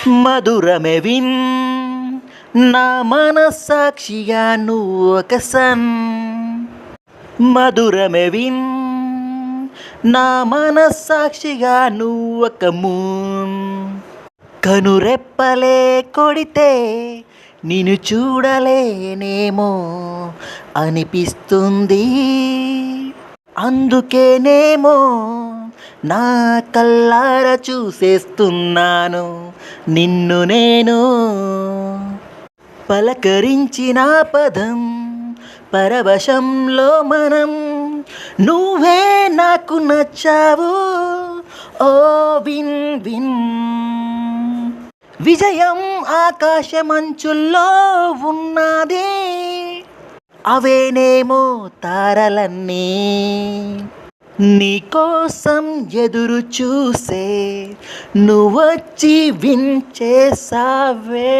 మధురమే win నా మనస్సాక్షిగా నువ్వు ఒక సన్. మధురమే విన్ నా మనస్సాక్షిగా నువ్వు ఒక మూన్. కనురెప్పలే కొడితే నిన్ను చూడలేనేమో అనిపిస్తుంది. అందుకేనేమో నా కళ్ళార చూసేస్తున్నాను నిన్ను నేను. పలకరించిన పదం పరవశంలో మనం, నువ్వే నాకు నచ్చావు ఓ విన్ విన్. విజయం ఆకాశమంచుల్లో ఉన్నదే, అవేనేమో తారలన్నీ నీకోసం ఎదురు చూసే, నువ్వొచ్చి విన్ చేసావే.